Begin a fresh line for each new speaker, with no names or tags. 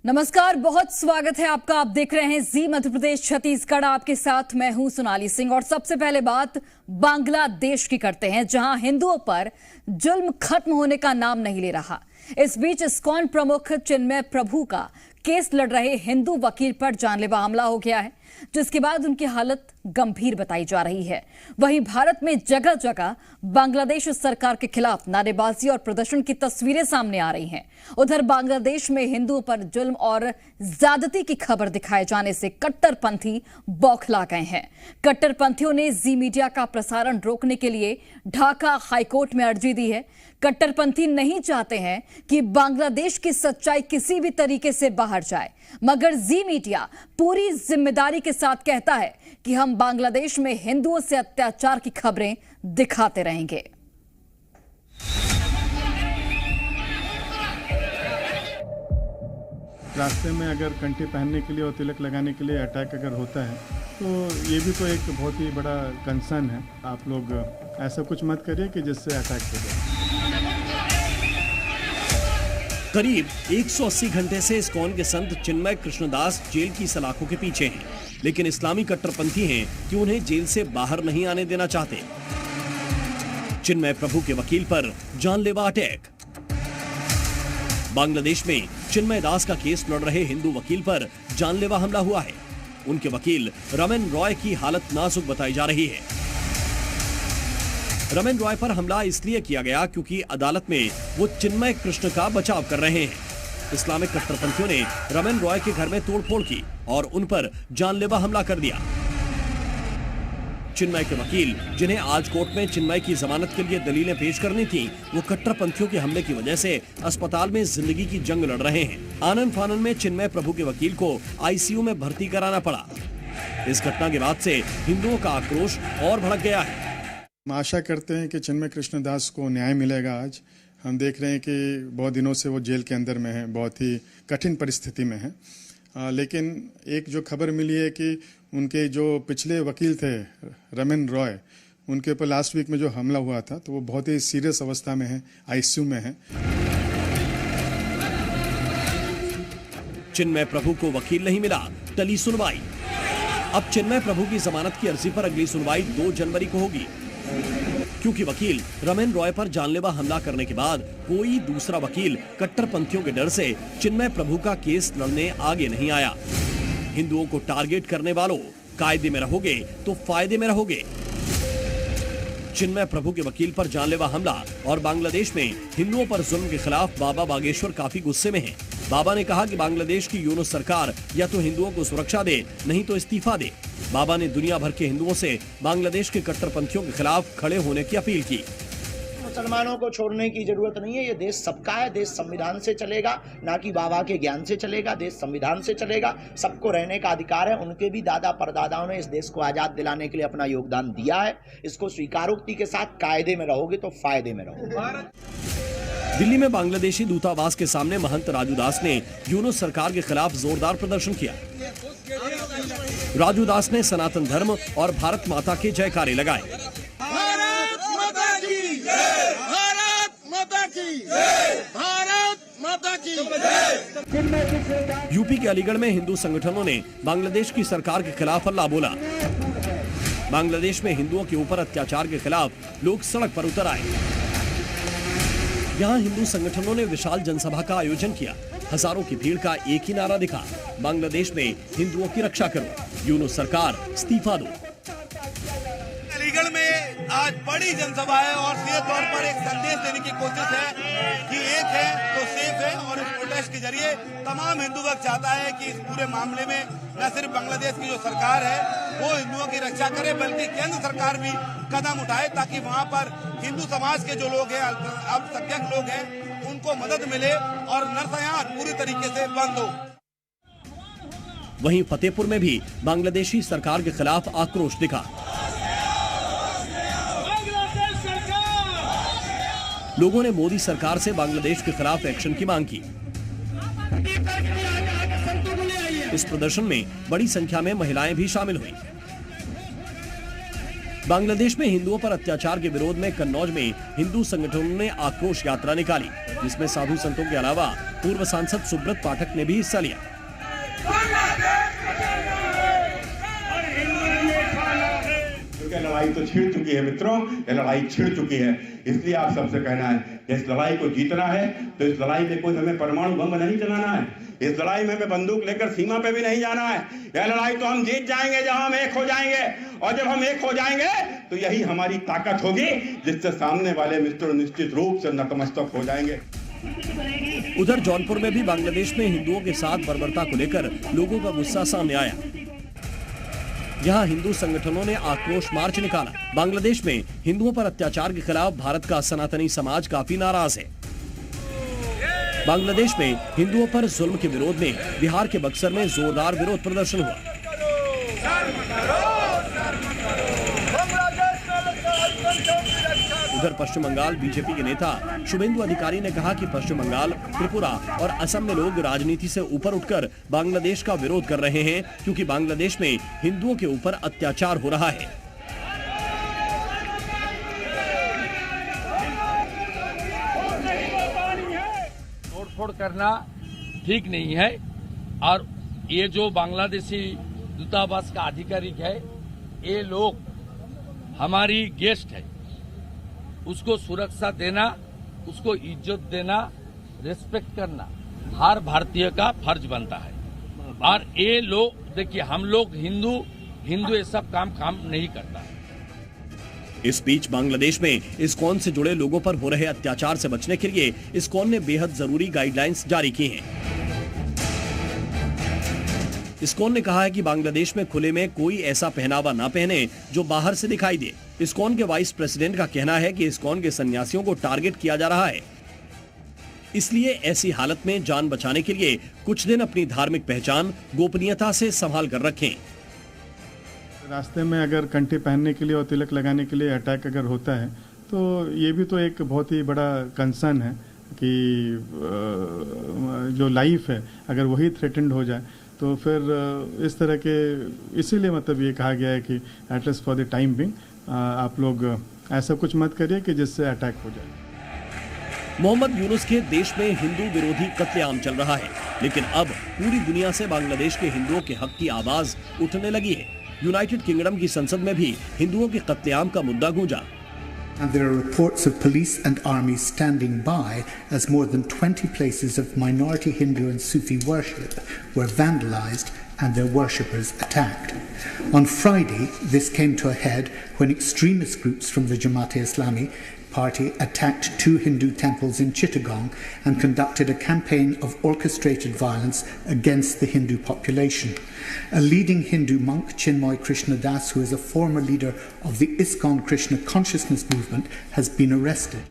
नमस्कार, बहुत स्वागत है आपका। आप देख रहे हैं जी मध्य प्रदेश छत्तीसगढ़। आपके साथ मैं हूं सोनाली सिंह। और सबसे पहले बात बांग्लादेश की करते हैं, जहां हिंदुओं पर जुल्म खत्म होने का नाम नहीं ले रहा। इस बीच इस्कॉन प्रमुख चिन्मय प्रभु का केस लड़ रहे हिंदू वकील पर जानलेवा हमला हो गया है, जिसके बाद उनकी हालत गंभीर बताई जा रही है। वहीं भारत में जगह जगह बांग्लादेश सरकार के खिलाफ नारेबाजी और प्रदर्शन की तस्वीरें सामने आ रही हैं। उधर बांग्लादेश में हिंदुओं पर जुल्म और ज्यादती की खबर दिखाए जाने से कट्टरपंथी बौखला गए हैं। कट्टरपंथियों ने जी मीडिया का प्रसारण रोकने के लिए ढाका हाईकोर्ट में अर्जी दी है। कट्टरपंथी नहीं चाहते हैं कि बांग्लादेश की सच्चाई किसी भी तरीके से बाहर जाए, मगर जी मीडिया पूरी जिम्मेदारी के साथ कहता है कि हम बांग्लादेश में हिंदुओं से अत्याचार की खबरें दिखाते रहेंगे।
रास्ते में अगर कंठी पहनने के लिए और तिलक लगाने के लिए अटैक अगर होता है तो ये भी तो एक बहुत ही बड़ा कंसर्न है। आप लोग ऐसा कुछ मत करिए कि जिससे अटैक हो जाए।
करीब 180 घंटे से इस्कॉन के संत चिन्मय कृष्णदास जेल की सलाखों के पीछे हैं, लेकिन इस्लामी कट्टरपंथी हैं कि उन्हें जेल से बाहर नहीं आने देना चाहते। चिन्मय प्रभु के वकील पर जानलेवा अटैक। बांग्लादेश में चिन्मय दास का केस लड़ रहे हिंदू वकील पर जानलेवा हमला हुआ है। उनके वकील रमेन रॉय की हालत नाजुक बताई जा रही है। रमेन रॉय पर हमला इसलिए किया गया क्योंकि अदालत में वो चिन्मय कृष्ण का बचाव कर रहे हैं। इस्लामिक कट्टरपंथियों ने रमेन रॉय के घर में तोड़फोड़ की और उन पर जानलेवा हमला कर दिया। चिन्मय के वकील, जिन्हें आज कोर्ट में चिन्मय की जमानत के लिए दलीलें पेश करनी थी, वो कट्टरपंथियों के हमले की वजह से अस्पताल में जिंदगी की जंग लड़ रहे हैं। आनन फानन में चिन्मय प्रभु के वकील को आईसीयू में भर्ती कराना पड़ा। इस घटना के बाद से हिंदुओं का आक्रोश और भड़क गया है।
हम आशा करते हैं कि चिन्मय कृष्णदास को न्याय मिलेगा। आज हम देख रहे हैं कि बहुत दिनों से वो जेल के अंदर में है, बहुत ही कठिन परिस्थिति में है। लेकिन एक जो खबर मिली है कि उनके जो पिछले वकील थे रमेन रॉय, उनके ऊपर लास्ट वीक में जो हमला हुआ था तो वो बहुत ही सीरियस अवस्था में है, आईसीयू में है।
चिन्मय प्रभु को वकील नहीं मिला, टली सुनवाई। अब चिन्मय प्रभु की जमानत की अर्जी पर अगली सुनवाई 2 जनवरी को होगी, क्योंकि वकील रमेन रॉय पर जानलेवा हमला करने के बाद कोई दूसरा वकील कट्टरपंथियों के डर से चिन्मय प्रभु का केस लड़ने आगे नहीं आया। हिंदुओं को टारगेट करने वालों, कायदे में रहोगे तो फायदे में रहोगे। चिन्मय प्रभु के वकील पर जानलेवा हमला और बांग्लादेश में हिंदुओं पर जुल्म के खिलाफ बाबा बागेश्वर काफी गुस्से में हैं। बाबा ने कहा कि बांग्लादेश की यूनुस सरकार या तो हिंदुओं को सुरक्षा दे, नहीं तो इस्तीफा दे। बाबा ने दुनिया भर के हिंदुओं से बांग्लादेश के कट्टरपंथियों के खिलाफ खड़े होने की अपील की।
मुसलमानों को छोड़ने की जरूरत नहीं है। ये देश सबका है, देश संविधान से चलेगा, ना कि बाबा के ज्ञान से चलेगा। देश संविधान से चलेगा, सबको रहने का अधिकार है। उनके भी दादा परदादाओं ने इस देश को आजाद दिलाने के लिए अपना योगदान दिया है। इसको स्वीकारोक्ति के साथ कायदे में रहोगे तो फायदे में रहोगे।
दिल्ली में बांग्लादेशी दूतावास के सामने महंत राजू दास ने यूनुस सरकार के खिलाफ जोरदार प्रदर्शन किया। राजू दास ने सनातन धर्म और भारत माता के जयकारे लगाए।
भारत माता की जय, भारत माता की जय, भारत माता की जय।
यूपी के अलीगढ़ में हिंदू संगठनों ने बांग्लादेश की सरकार के खिलाफ हल्ला बोला। बांग्लादेश में हिंदुओं के ऊपर अत्याचार के खिलाफ लोग सड़क पर उतर आए। यहाँ हिंदू संगठनों ने विशाल जनसभा का आयोजन किया। हजारों की भीड़ का एक ही नारा दिखा, बांग्लादेश में हिंदुओं की रक्षा करो, यूनुस सरकार इस्तीफा दो।
अलीगढ़ में आज बड़ी जनसभा है और सीधे तौर पर एक संदेश देने की कोशिश है कि एक है तो सेफ है। और इस प्रोटेस्ट के जरिए तमाम हिंदू वर्ग चाहता है कि इस पूरे मामले में न सिर्फ बांग्लादेश की जो सरकार है वो हिंदुओं की रक्षा करे, बल्कि केंद्र सरकार भी कदम उठाए ताकि वहां पर हिंदू समाज के जो लोग हैं, अल्पसंख्यक लोग हैं, उनको मदद मिले और नरसंहार पूरी तरीके से बंद हो।
वहीं फतेहपुर में भी बांग्लादेशी सरकार के खिलाफ आक्रोश दिखा। लोगों ने मोदी सरकार से बांग्लादेश के खिलाफ एक्शन की मांग की। इस प्रदर्शन में बड़ी संख्या में महिलाएं भी शामिल हुई। बांग्लादेश में हिंदुओं पर अत्याचार के विरोध में कन्नौज में हिंदू संगठनों ने आक्रोश यात्रा निकाली, जिसमें साधु संतों के अलावा पूर्व सांसद सुब्रत पाठक ने भी हिस्सा लिया।
लड़ाई तो छिड़ चुकी है मित्रों, ये लड़ाई छिड़ चुकी है। इसलिए आप सबसे कहना है कि इस लड़ाई को जीतना है तो इस लड़ाई में कोई हमें परमाणु बम नहीं चलाना है। इस लड़ाई में हमें बंदूक लेकर सीमा पे भी नहीं जाना है। यह लड़ाई तो हम जीत जाएंगे जब हम एक हो जाएंगे, और जब हम एक हो जाएंगे तो यही हमारी ताकत होगी, जिससे सामने वाले मित्र निश्चित रूप से नतमस्तक हो जाएंगे।
उधर जौनपुर में भी बांग्लादेश में हिंदुओं के साथ बर्बरता को लेकर लोगों का गुस्सा सामने आया। यहां हिंदू संगठनों ने आक्रोश मार्च निकाला। बांग्लादेश में हिंदुओं पर अत्याचार के खिलाफ भारत का सनातनी समाज काफी नाराज है। बांग्लादेश में हिंदुओं पर जुल्म के विरोध में बिहार के बक्सर में जोरदार विरोध प्रदर्शन हुआ। उधर पश्चिम बंगाल बीजेपी के नेता शुभेंदु अधिकारी ने कहा कि पश्चिम बंगाल, त्रिपुरा और असम में लोग राजनीति से ऊपर उठकर बांग्लादेश का विरोध कर रहे हैं, क्योंकि बांग्लादेश में हिंदुओं के ऊपर अत्याचार हो रहा है।
तोड़फोड़ करना ठीक नहीं है, और ये जो बांग्लादेशी दूतावास का अधिकारिक है, ये लोग हमारी गेस्ट है, उसको सुरक्षा देना, उसको इज्जत देना, रिस्पेक्ट करना हर भारतीय का फर्ज बनता है। और ये लोग देखिए, हम लोग हिंदू ये सब काम नहीं करता।
इस बीच बांग्लादेश में इस्कॉन से जुड़े लोगों पर हो रहे अत्याचार से बचने के लिए इस्कॉन ने बेहद जरूरी गाइडलाइंस जारी की हैं। इस्कॉन ने कहा है कि बांग्लादेश में खुले में कोई ऐसा पहनावा ना पहने जो बाहर से दिखाई दे। इस्कॉन के वाइस प्रेसिडेंट का कहना है कि इस्कॉन के सन्यासियों को टारगेट किया जा रहा है, इसलिए ऐसी हालत में जान बचाने के लिए कुछ दिन अपनी धार्मिक पहचान गोपनीयता से संभाल कर रखें।
रास्ते में अगर कंठी पहनने के लिए और तिलक लगाने के लिए अटैक अगर होता है तो ये भी तो एक बहुत ही बड़ा कंसर्न है कि जो लाइफ है अगर वही थ्रेटेंड हो जाए तो फिर इस तरह के, इसीलिए मतलब ये कहा गया है कि at least for the time being आप लोग ऐसा कुछ मत करिए कि जिससे अटैक हो जाए।
मोहम्मद यूनुस के देश में हिंदू विरोधी कत्लेआम चल रहा है, लेकिन अब पूरी दुनिया से बांग्लादेश के हिंदुओं के हक की आवाज उठने लगी है। यूनाइटेड किंगडम की संसद में भी हिंदुओं के कत्लेआम का मुद्दा गूंजा।
And there are reports of police and army standing by as more than 20 places of minority Hindu and Sufi worship were vandalized and their worshippers attacked. On Friday, this came to a head when extremist groups from the Jamaat-e-Islami party attacked 2 Hindu temples in Chittagong and conducted a campaign of orchestrated violence against the Hindu population. A leading Hindu monk, Chinmoy Krishna Das, who is a former leader of the ISKCON Krishna consciousness movement, has been arrested.